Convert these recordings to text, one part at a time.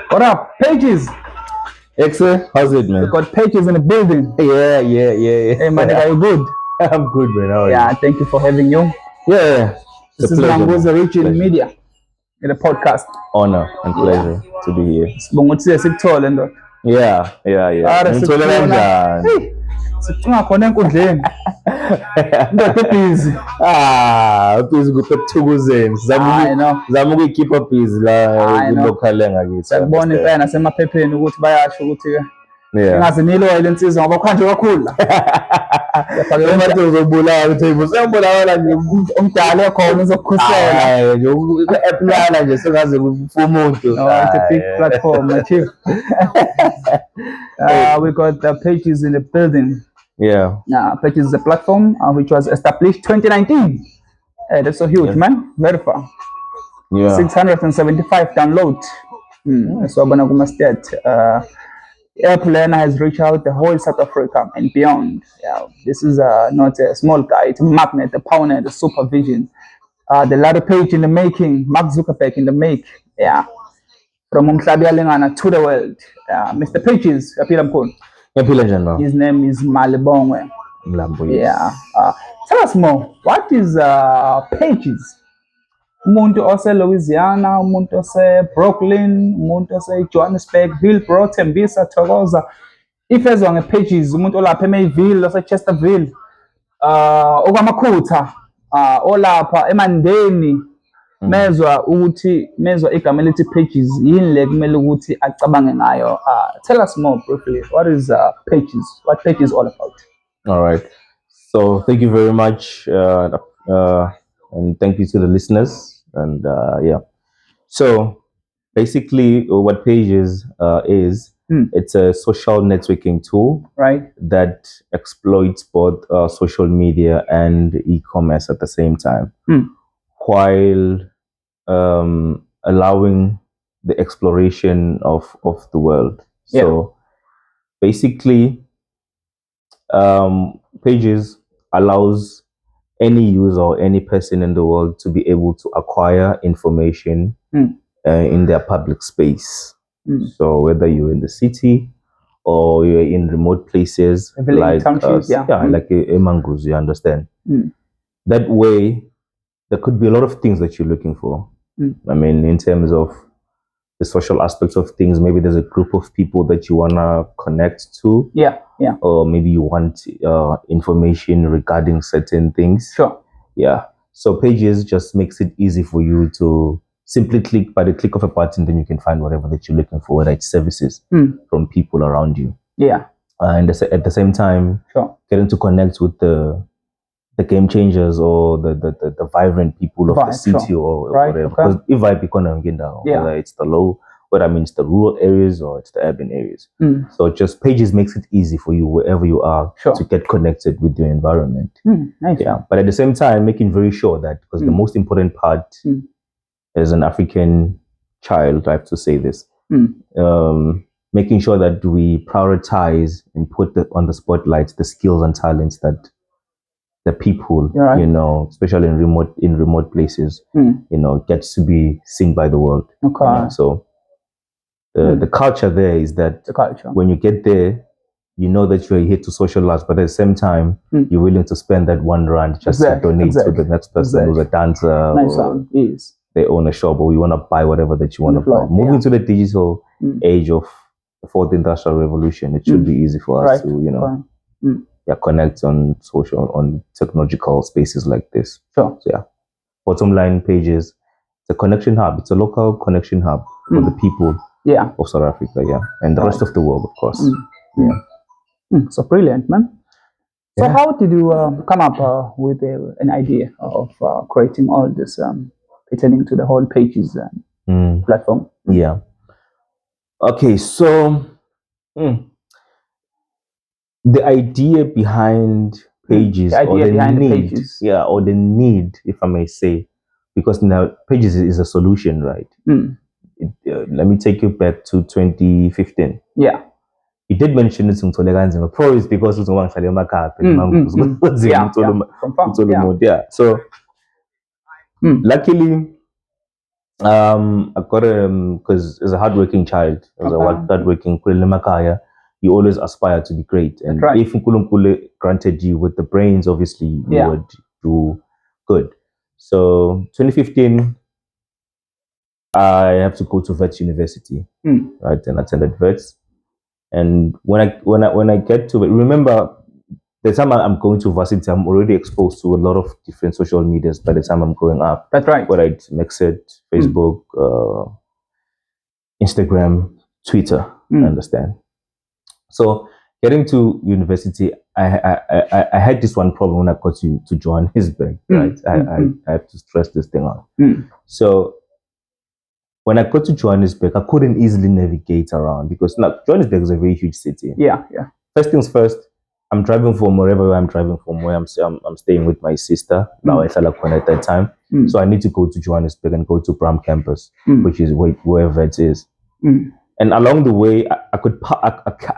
What up, Pages? Excellent. How's it, We man? got Pages in the building. Yeah. Hey, man, are you good? I'm good, man. How are Yeah, thank you for having you. you? Yeah. It's This a is pleasure, Mangoza man. Region Pleasure. Media in the podcast. Honor and pleasure to be here. Sibonga ukuthi sikuthola ndoda. Yeah. Ara Ngithole sikufuna. kanjani? Hey, sicinga khona enkundleni. Indoda ibhizi. Busy kuthukuzeni. I know. Zama ukuyikhipha busy la I know. local ngakithi. Sakubona impela nasemaphepheni ukuthi bayasho ukuthi Yeah. ingaze niloye le nsizwa ngoba kuhanjwe kakhulu la. Yaphake uzobulala ukuthi usembulala nje Umdala ekhona uzokukhusela. hayi nje uku-apply nje sengaze umuntu. No, it's a big platform, my chief. We got the Pages in the building. Yeah. Pages is a platform which was established 2019. That's so huge, man. Very far. Yeah. 675 download. So I'm gonna state. Airplane has reached out the whole South Africa and beyond. Yeah, this is not a small guy. It's a magnet, a pioneer, the supervision. The latter page in the making. Mark Zuckerberg in the make. Yeah. From Umhlabi Alingana to the world. Mr. Pages, Yaphila njani baba? his name is Malibongwe. Mlambo, yes. Yeah. Tell us more. What is Pages? Umuntu ose Louisiana, umuntu ose Brooklyn, umuntu ose Johannesburg, Hillbrow, Tembisa, Thokoza. Ifezwa nge-Pages, umuntu olapha eMayville, ose Chesterville, okwamakhutha, olapha eMandeni. Mezwa igama elithi Pages yini le kumele ukuthi acabange ngayo. Tell us more briefly. What is Pages? What Pages all about? All right. So thank you very much, and thank you to the listeners. And yeah. So basically, what Pages is, it's a social networking tool, Right. that exploits both social media and e-commerce at the same time, while allowing the exploration of the world. Yeah. So basically, Pages allows any user or any person in the world to be able to acquire information in their public space. So whether you're in the city or you're in remote places, like townships, like Emangus, you understand. That way, there could be a lot of things that you're looking for. I mean, in terms of the social aspects of things, maybe there's a group of people that you wanna connect to. Yeah. Or maybe you want information regarding certain things. Sure. Yeah. So Pages just makes it easy for you to simply click by the click of a button, then you can find whatever that you're looking for, whether it's services from people around you. Yeah. And at the same time, Sure. getting to connect with the game changers or the vibrant people of the city, sure. or Right, whatever. okay. Because if I become whether it's the rural areas or it's the urban areas. So just Pages makes it easy for you wherever you are to get connected with your environment. Nice. Yeah. But at the same time, making very sure that, because the most important part as an African child, I have to say this, making sure that we prioritize and put on the spotlight the skills and talents that the people, especially in remote places, gets to be seen by the world. Okay. So the culture there is that when you get there, you know that you're here to socialize, but at the same time, you're willing to spend that R1 just to donate to the next person who's a dancer, or they own a shop, or you want to buy whatever that you want to buy. Moving to the digital age of the fourth industrial revolution, it should be easy for us to, connect on social, on technological spaces like this. Sure. So yeah, bottom line, Pages, it's a connection hub. It's a local connection hub for the people of South Africa, and the rest of the world, of course. So brilliant, man. So how did you come up with an idea of creating all this, pertaining to the whole Pages platform? Yeah. Okay, so the idea behind Pages, or the need, if I may say, because now Pages is a solution, right? Let me take you back to 2015. Yeah. He did mention it in Toleganzi, probably it's because it's one So luckily, I got because as a hardworking child, as a hardworking Makaya, you always aspire to be great. And if Nkulunkulu granted you with the brains, obviously you would do good. So 2015, I have to go to Wits University, right? And attended Wits. And when I get to it, remember the time I'm going to varsity, I'm already exposed to a lot of different social medias by the time I'm growing up. That's right. Whether it's Mexit, Facebook, Instagram, Twitter, I understand. So getting to university, I had this one problem when I got to Johannesburg, right? I have to stress this thing out. So when I got to Johannesburg, I couldn't easily navigate around because now Johannesburg is a very huge city. Yeah. First things first, I'm driving from wherever I'm driving from, where I'm staying with my sister, now at that time. So I need to go to Johannesburg and go to Bram campus, which is where Wits is. And along the way, I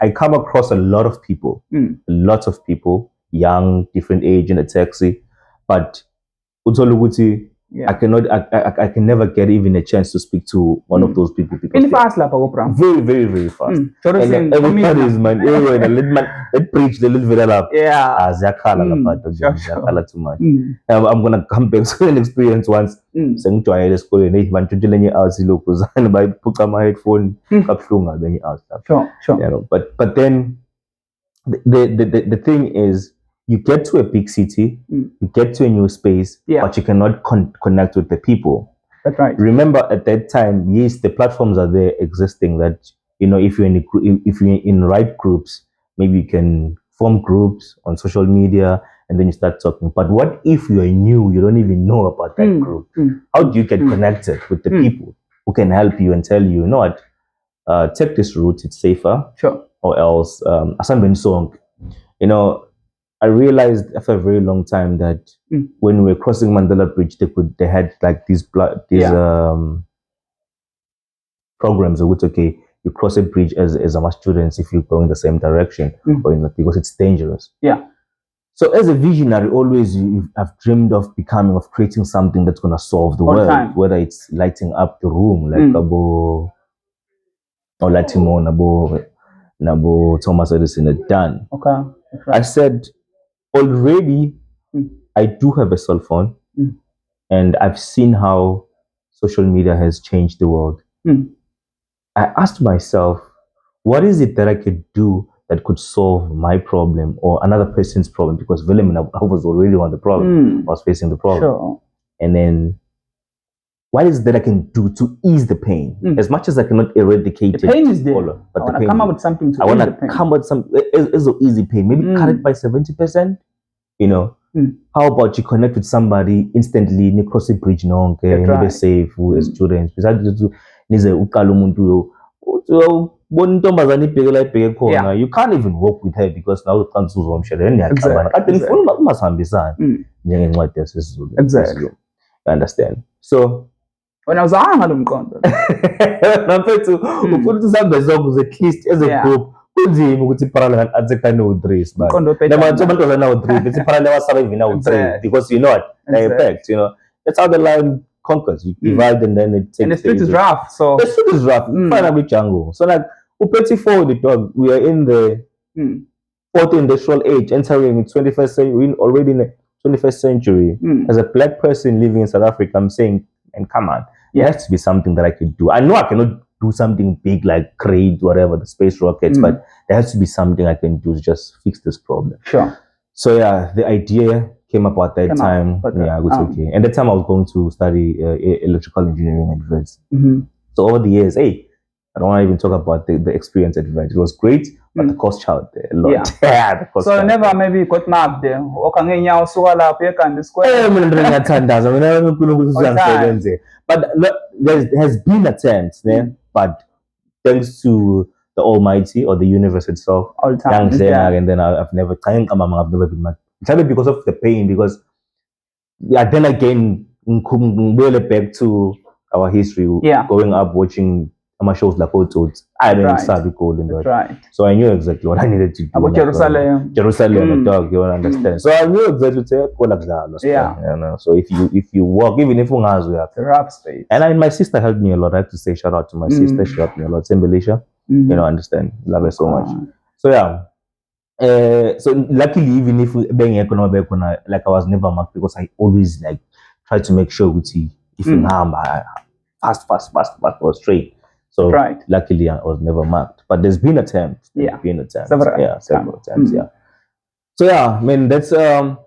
come across a lot of people, young, different age in a taxi, but I can never get even a chance to speak to one of those people because very, very, very fast. And everybody is man, let preach the little bit up. Yeah. Too much. I'm gonna come back to an experience once. Saying to I school and they want to tell you out and by put on my headphone, Sure. You know, but then the thing is, you get to a big city, you get to a new space, but you cannot connect with the people. That's right. Remember, at that time, yes, the platforms are there existing. That if you're in right groups, maybe you can form groups on social media, and then you start talking. But what if you are new? You don't even know about that group. How do you get connected with the people who can help you and tell you, you know what, take this route, it's safer. Sure. Or else, I realized after a very long time that when we were crossing Mandela Bridge, they had like these programs of which, okay, you cross a bridge as our students if you go in the same direction or because it's dangerous. Yeah. So as a visionary, always I've dreamed of creating something that's going to solve the world, whether it's lighting up the room, like Abo or Latimo, Nabo Thomas Edison had done. Okay. I said, already, I do have a cell phone, and I've seen how social media has changed the world. I asked myself, what is it that I could do that could solve my problem or another person's problem? Because Willem and I was already on the problem. I was facing the problem. Sure. And then, what is it that I can do to ease the pain? As much as I cannot eradicate the pain is there. But I want to come up with something to I want to come up with some easy pain. Maybe cut it by 70%. How about you connect with somebody instantly, you cross a bridge, be safe as students. You can't even walk with her because now you can't exactly. You understand? So when I was at least as a group, because you know what, effect, that's how the line conquers. You divide and then it takes. And the street is rough, so the street is rough. Jungle. So like the dog, we are in the fourth industrial age, entering 21st century, already in the 21st century. As a black person living in South Africa, I'm saying, and come on, there has to be something that I could do. I know I cannot do something big like create whatever the space rockets, but there has to be something I can do to just fix this problem. Sure. So yeah, the idea came up at that time. Yeah, it was okay. And that time I was going to study electrical engineering at Wits. So over the years, I don't want to even talk about the experience at Wits. It was great, but the cost out there a lot. Yeah. The cost so never maybe got mapped there. But there has been attempts there, but thanks to the Almighty or the universe itself, and then I've never been mad. Maybe because of the pain, because then again, back to our history, growing up watching shows like Oats. I didn't start calling that. Right. So I knew exactly what I needed to do. About Jerusalem. Jerusalem, dog, you understand. So I knew exactly So if you walk, even if we have the rap space. And my sister helped me a lot. I have to say shout out to my sister. She helped me a lot. Simbelisha. You know, understand. Love her so much. So yeah. So luckily, even if being like I was never marked because I always like try to make sure if I fast was straight. So luckily I was never marked. But there's been attempts. Several times. Yeah. So yeah, man, that's with all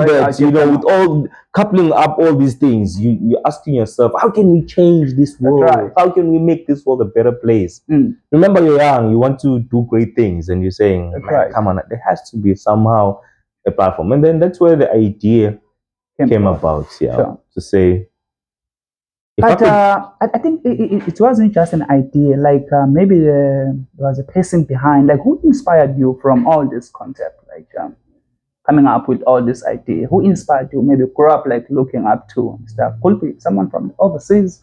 that, with all coupling up all these things, you're asking yourself, how can we change this world? How can we make this world a better place? Remember, you're young, you want to do great things, and you're saying, come on, there has to be somehow a platform. And then that's where the idea came about, to say. But I think it wasn't just an idea, like maybe there was a person behind, like who inspired you from all this concept, like coming up with all this idea? Who inspired you? Maybe grew up like looking up to and stuff. Could be someone from overseas,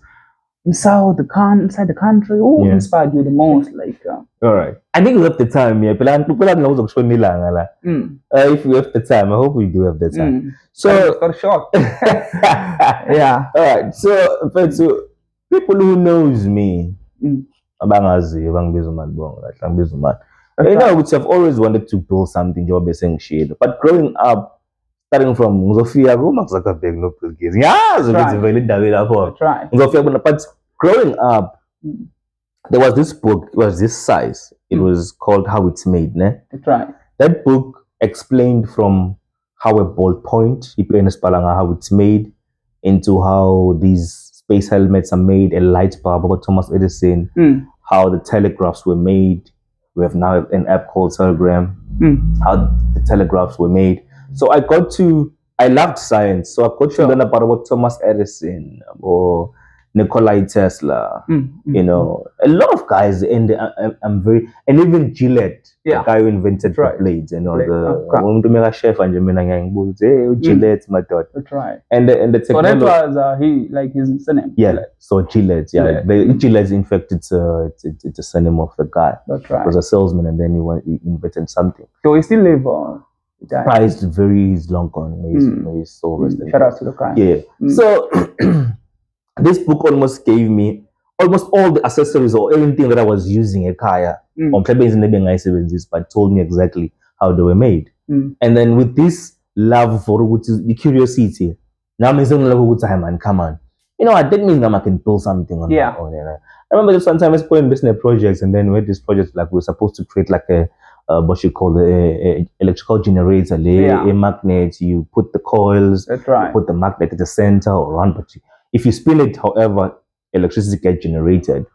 inside the country. Who inspired you the most? Like, all right. I think we have the time, yeah. If we have the time, I hope we do have the time. So for short. Yeah. All right. So people who knows me, you know, which I've always wanted to build something, job saying shit. But growing up, starting from Zofia, but growing up, there was this book, it was this size. It was called How It's Made. That book explained from how a ballpoint, how it's made, into how these space helmets are made, a light bulb about Thomas Edison, how the telegraphs were made. We have now an app called Telegram, how the telegraphs were made. So I loved science. So I got to learn about Thomas Edison or Nikola Tesla, you know, a lot of guys, and I'm very, and even Gillette, the guy who invented the blades, and all the chef and Gillette, my daughter. That's right. And the technology. So that was his surname. Yeah. Gillette. So Gillette, Gillette, in fact, it's a surname of the guy. That's right. He was a salesman, and then he invented something. So he still live on. He's long gone. He's so rested. Shout out to the guy. Yeah. So this book almost gave me almost all the accessories or anything that I was using at Kaya but told me exactly how they were made. And then with this love for the curiosity, now I'm saying like time and come on. You know, I didn't mean that I can build something on my own. I remember this one time I was putting business projects, and then we had this project like we were supposed to create like a what you call a electrical generator, a magnet. You put the coils, you put the magnet at the center or run, but if you spin it, however, electricity gets generated.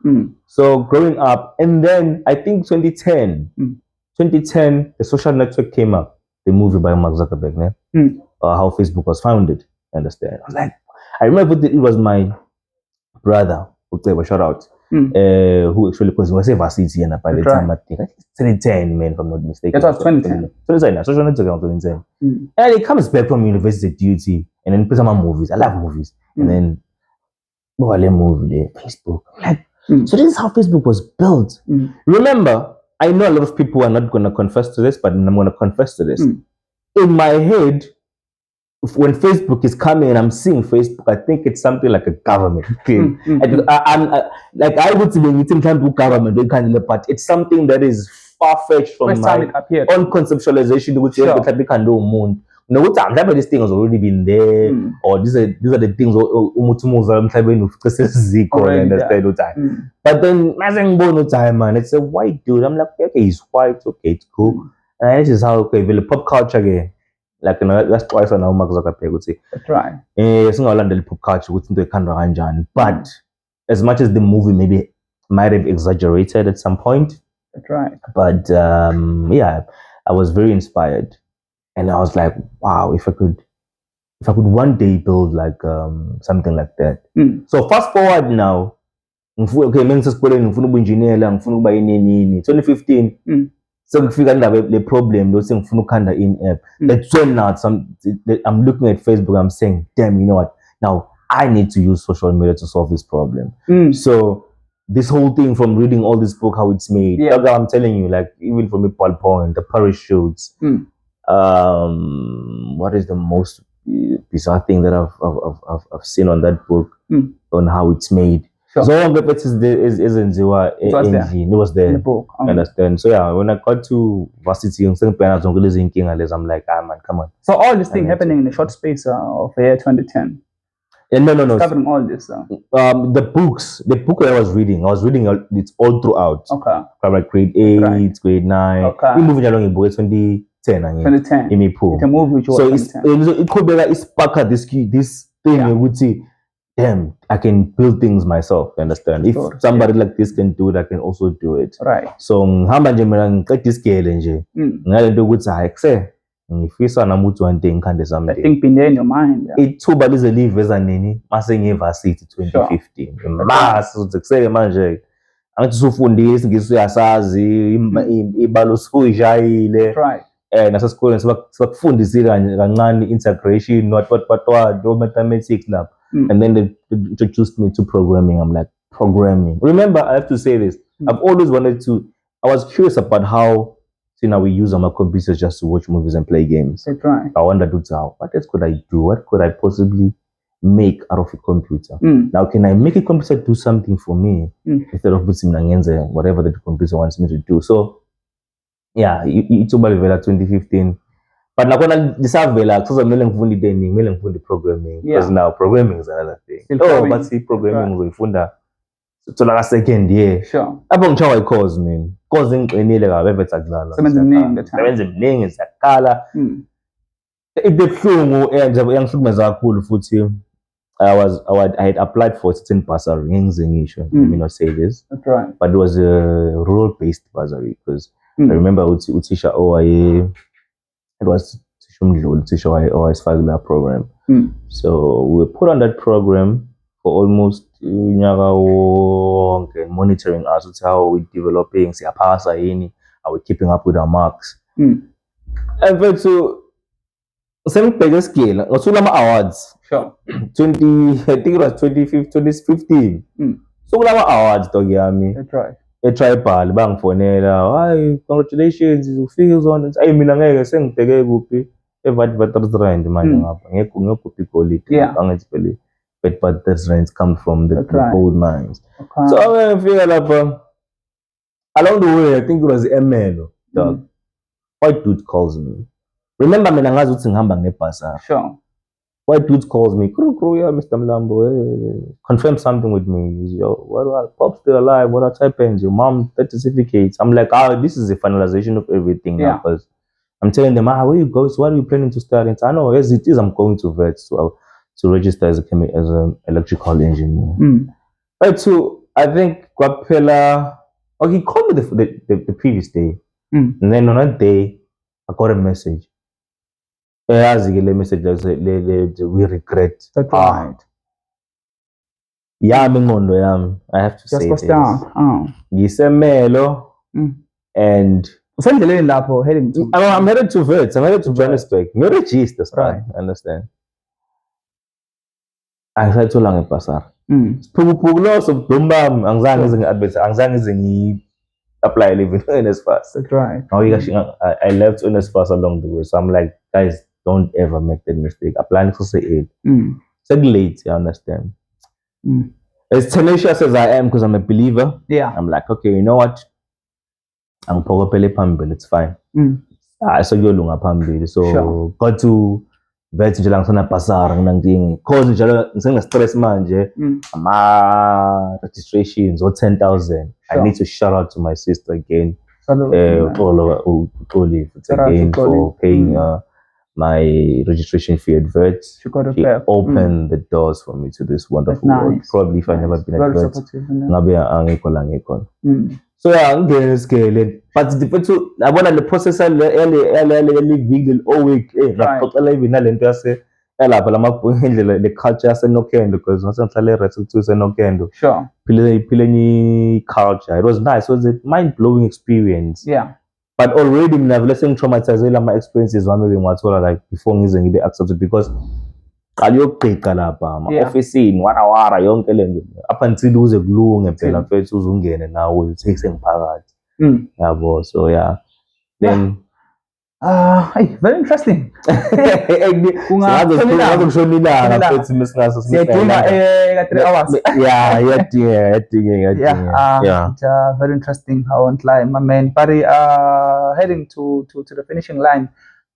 So growing up, and then I think 2010, The Social Network came up, the movie by Mark Zuckerberg, how Facebook was founded. Understand? I was like, I remember it was my brother, who shout out, who actually, because he was a varsity, and by the time I think 2010, man, if I'm not mistaken. That was 2010. 2010, Social Network 2010. And he comes back from university duty, and then puts on my movies. I love movies. And then Facebook. Like, so this is how Facebook was built. Remember, I know a lot of people are not going to confess to this, but I'm going to confess to this. In my head, when Facebook is coming and I'm seeing Facebook, I think it's something like a government thing. I would say it's in government, but it's something that is far-fetched from my own conceptualization, which is this thing has already been there, or these are the things but then man, it's a white dude. I'm like, okay, he's white, okay, it's cool. And this is how the pop culture again. Like, you know, that's twice on how Mark Zuckerberg would say. That's right. It's not the pop culture with the kind of but as much as the movie maybe might have exaggerated at some point. That's right. But I was very inspired. And I was like, wow, if I could one day build like something like that. So fast forward now, okay, engineer 2015. So the problem, those things in app. That's when now I'm looking at Facebook, I'm saying, damn, you know what? Now I need to use social media to solve this problem. So this whole thing from reading all this book, how it's made. Yeah. Like I'm telling you, like even from a point, the parachutes. What is the most bizarre thing that I've seen on that book on how it's made? Sure. So it was there. In the book. Understand? So yeah, when I got to varsity, I'm like, man, come on. So all this thing happening in a short space of the year 2010. No. Covering all this. The book that I was reading it's all throughout. Okay. Like grade 8, grade 9. Okay. We moving along in book 2010. 2010. It's a movie which was so it could be like it's spark this thing. I would say, damn, I can build things myself. You understand? If somebody like this can do it, I can also do it. Right. So hamba nje mina ngiqeda isigele nje. Ngalento ukuthi hayi ngifisa nami ukuthi one day ngikhande someday. I think been there in your mind. Ithuba lize liveza nini mase ngivarsity 2015. Mase kusele manje angithi usufundile isingisi uyasazi ibalo suyijayile. Right. Nasesikoleni sebakufundisile kancane integration what mathematics lab. And then they introduced me to programming. I'm like, programming. Remember, I have to say this. I've always wanted to. I was curious about how we use our computers just to watch movies and play games. That's right. I wondered what else could I do? What could I possibly make out of a computer? Now, can I make a computer do something for me instead of putting whatever the computer wants me to do? So, yeah, it's about 2015. But nakona disavela kusaza kumele ngifunde training, kumele ngifunde programming because now programming is another thing. But see programming uzoyifunda thola ka second year. Sure. Apho ngichawa i-course mina. Course engiqinile kabi evetha kudlala. Sebenza eminingi siyaqala. Ibhlungu engihlukumeza kakhulu futhi I had applied for a certain bursary ngengize ngisho. Let me not say this. That's right. But it was a rural based bursary because I remember utisha it was Tisha program. So we were put on that program for almost monitoring us. It's how we're developing, are we keeping up with our marks? And then so same scale, awards. Sure. I think it was 2015. So awards That's right. Tripal bangifonela hayi congratulations ufike on ayi mina ngeke sengibheke kuphi eVatrand manje ngapha ngekuphi golide angithi phela Vatrand come from the gold mines. So ngifika lapha along the way I think it was Emelo dog white dude calls me. Remember mina ngazi ukuthi ngihamba ngebhasa. Sure. White dude calls me, yeah, Mr. Mlambo, confirm something with me. Yo, what are Pop's still alive? What are happened? Your mom, that certificates. I'm like, this is a finalization of everything now. Because I'm telling them, where you go? So what are you planning to start? And I know as it is, I'm going to vet to register as an electrical engineer. Right, so I think Guapela, he called me the previous day. And then on that day, I got a message. Message we regret. That's right. I have to say this. Gisemelo and I'm headed to Vets. I'm headed to Johannesburg. No register, right? Understand? I said too long pasar. Lots of dumbam angzange apply living in NSFAS. That's right. I left NSFAS along the way. So I'm like, guys, don't ever make that mistake. Applying for say 8. It's late, you understand? As tenacious as I am, because I'm a believer, I'm like, okay, you know what? I'm Pogopele Pambil, it's fine. I saw you lunga Pambil. So got to vet jalang sana pasar nang ding. Cause jalang stress manje. Registrations or 10,000. I need to shout out to my sister again. Again for paying my registration fee at Vert. She opened the doors for me to this wonderful world. Probably if I never been at Vert, so yeah, I'm getting scared. But I want the processor early all week. The culture senokendo because nasenhlale resuthu senokendo. Sure. Pileni culture. It was nice. It was a mind-blowing experience. Yeah. But already I've listened traumatized my experiences one maybe like before ngize ngibe accepted because qala uyogqiqa lapha ama-ofisini warawara yonke le nto up until uze kulunge phela mfethu uze ungene nawe uthi sengiphakathi yabo. So yeah, then very interesting. Kungazokushona ilanga mfethu mesingaso siyadinga 3 hours. Yeah, it's very interesting. I won't lie, my man. But heading to the finishing line,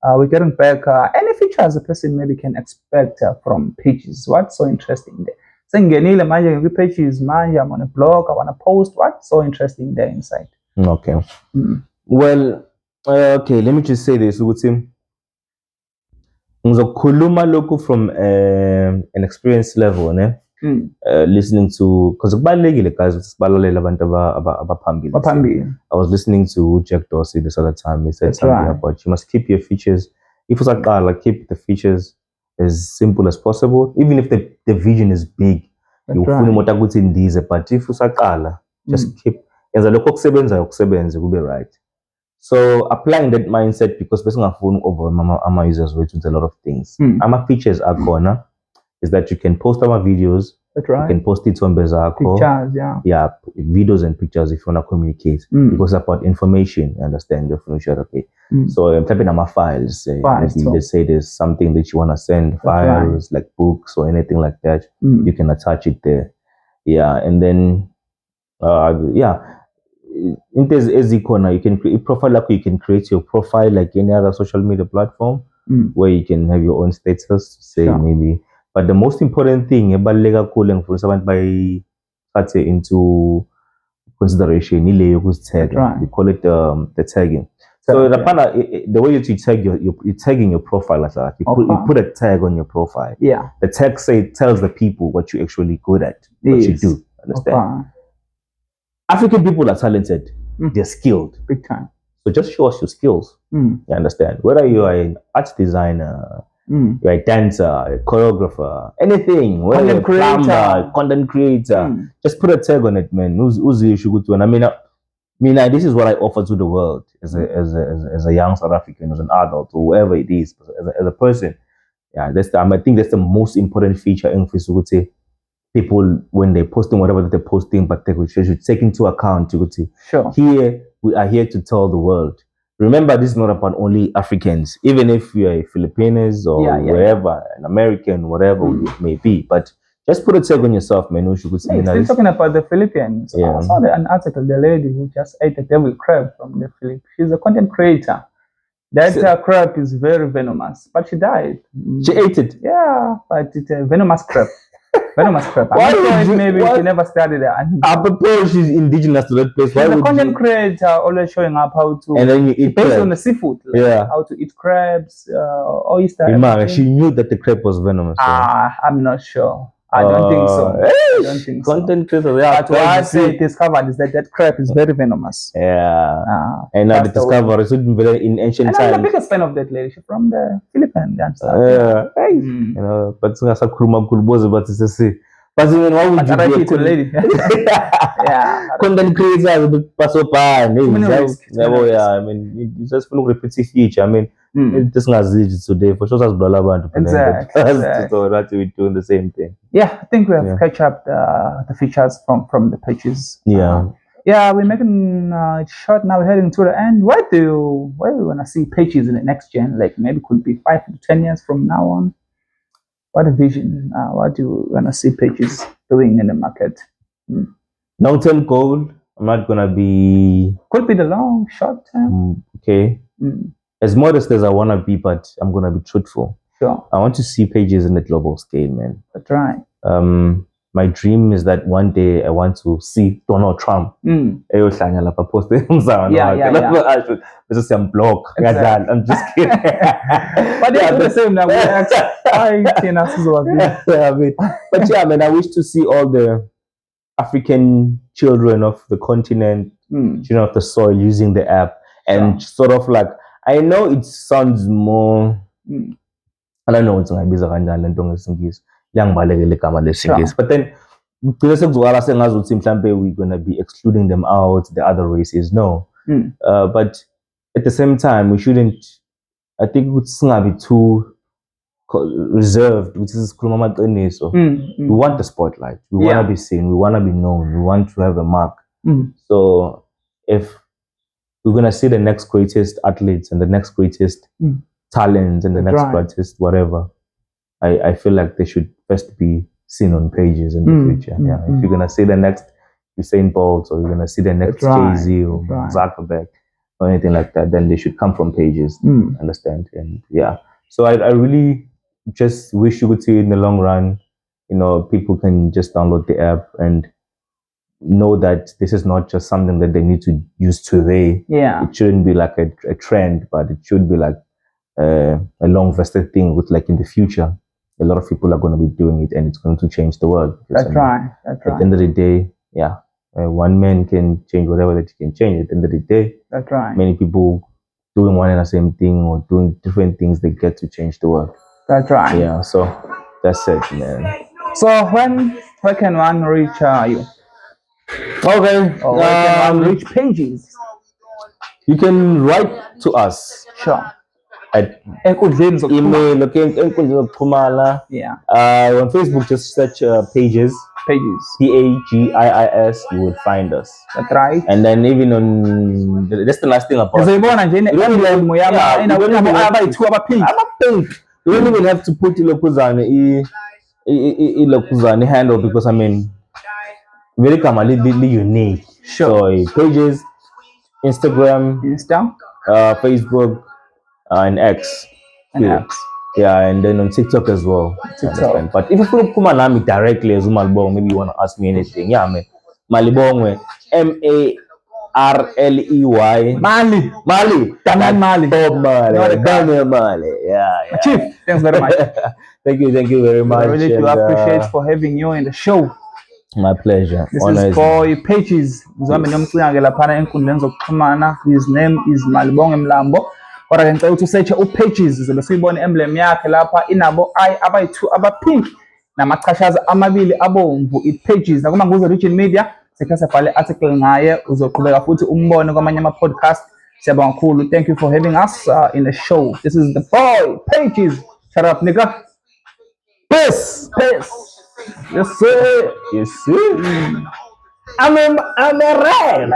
we're getting back. Any features a person maybe can expect from Pages? What's so interesting there? Sengenile manje kwi-Pages manje, I'm on a blog, I want to post. What's so interesting there inside? Okay. Well, okay, let me just say this ukuthi ngizokhuluma lokhu from an experience level, ne? Listening to, because kubalulekile guys ukuthi sibalalele abantu abaphambili. I was listening to Jack Dorsey this other time. He said something about you must keep your features. If usaqala, keep the features as simple as possible, even if the vision is big. Ufuna umuntu akuthi ndize, but if usaqala, just keep yenza lokho okusebenzayo kusebenze kube right. So applying that mindset, because besingafuni over ama-users with a lot of things. Ama-features akhona is that you can post our videos. That's right. You can post it on Bezako. Pictures, yeah, videos and pictures if you want to communicate. Because it's about information, you understand? Okay. So I'm typing on my files. Maybe let's say there's something that you want to send, files like books or anything like that. You can attach it there. Yeah, and then in this easy corner, you can create profile like you can create your profile like any other social media platform where you can have your own status, say maybe. But the most important thing ebaluleka kakhulu ngifuna abantu bayithathe into consideration ile yokuzi-tag. We call it the tagging. So the way you tag you're tagging your profile like that. You put a tag on your profile. Yeah. The tag tells the people what you're actually good at, what you do. Understand? African people are talented. They're skilled. Big time. So just show us your skills. You understand? Whether you are an art designer, you're a dancer, a choreographer, anything, whether content creator, just put a tag on it, man. This is what I offer to the world as a young South African, as an adult, or whoever it is, as a person. Yeah, I think that's the most important feature in Facebook. People, when they're posting whatever they're posting, but they should take into account. Sure. Here, we are here to tell the world. Remember, this is not about only Africans. Even if you're a Filipinos or wherever, an American, whatever it may be. But just put a tag on yourself, man. Still talking about the Philippines. I saw an article, the lady who just ate a devil crab from the Philippines. She's a content creator. That crab is very venomous, but she died. She ate it? Yeah, but it's a venomous crab. Venomous crab. Maybe she never studied it. I propose she's indigenous to that place. She's a content creator, always showing up how to. And then you eat based on the seafood. Like how to eat crabs, oyster. She knew that the crab was venomous. I'm not sure. I don't think so. I don't think so. Content creator. But what they discovered is that crab is very venomous. Yeah. And now they discovered it's in ancient times. I'm the biggest fan of that lady. She's from the Philippines. You know, but but then why would you be a lady? Content creator pass up I mean, you just look repetitive feature. I mean, it's not easy today for sure. Exactly. So that's we're doing the same thing. Yeah, I think we have catch up the features from the Pages. Yeah, we're making it short now. We're heading to the end. Where do we want to see Pages in the next gen? Like maybe could be 5 to 10 years from now on. What a vision. What do you want to see Pages doing in the market? Long-term goal. I'm not gonna be. Could be the long, short term. Okay. As modest as I wanna be, but I'm gonna be truthful. Sure. I want to see Pages in the global scale, man. That's right. My dream is that one day I want to see Donald Trump. I'm just kidding. But they do the same now. But yeah, man, I wish to see all the African children of the continent, children of the soil, using the app and sort of like, I know it sounds more. I don't know what's going to be but then we're going to be excluding them out, the other races. No. But at the same time, we shouldn't, I think it's going to be too reserved, which is kuluma maqiniso. We want the spotlight. We want to be seen. We want to be known. We want to have a mark. So if we're gonna see the next greatest athletes and the next greatest talents and the next greatest whatever, I feel like they should first be seen on pages in the future. If you're gonna see the next Usain Bolt or you're gonna see the next Jay-Z or Zuckerberg or anything like that, then they should come from pages. Understand? And so I really just wish you would see in the long run, people can just download the app and know that this is not just something that they need to use today. It shouldn't be like a trend, but it should be like a long vested thing with like in the future a lot of people are going to be doing it and it's going to change the world. That's right. At the end of the day, one man can change whatever that you can change. At the end of the day, that's right. Many people doing one and the same thing or doing different things, they get to change the world. That's right. Yeah, so that's it, man. So where can one reach you? Okay. Or where can one reach pages? You can write to us. Sure. At email, on Facebook, just search pages. PAGIIS, you will find us. That's right. And then even on that's the last thing about you don't even have to put ilokuzane handle because very commonly unique. Sure. So pages, Instagram, Facebook, and X. And then on TikTok as well. TikTok. But if you follow Kumanami directly as Malbong, maybe you want to ask me anything. Yeah, man. Malibong, MARLEY. Mali. Damian Mali. Bob Mali. Damian Mali. Yeah. Chief, thanks very much. Thank you very much. I really do appreciate for having you in the show. My pleasure. This is for pages. His name is Malibong Mlambo. Or I can tell you to search pages. The Sibon emblem yakhe lapha inabo abayi2 abapink namachashaza amabili abomvu it pages nakuma nguzo Region Media sekhasa bhale article ngaye uzoqhubeka futhi umbone kwamanye ama podcast. Siyabonga kakhulu. Thank you for having us in the show. This is the boy Pages. Shut up, nigga. Peace. Yes sir. I'm a rapper.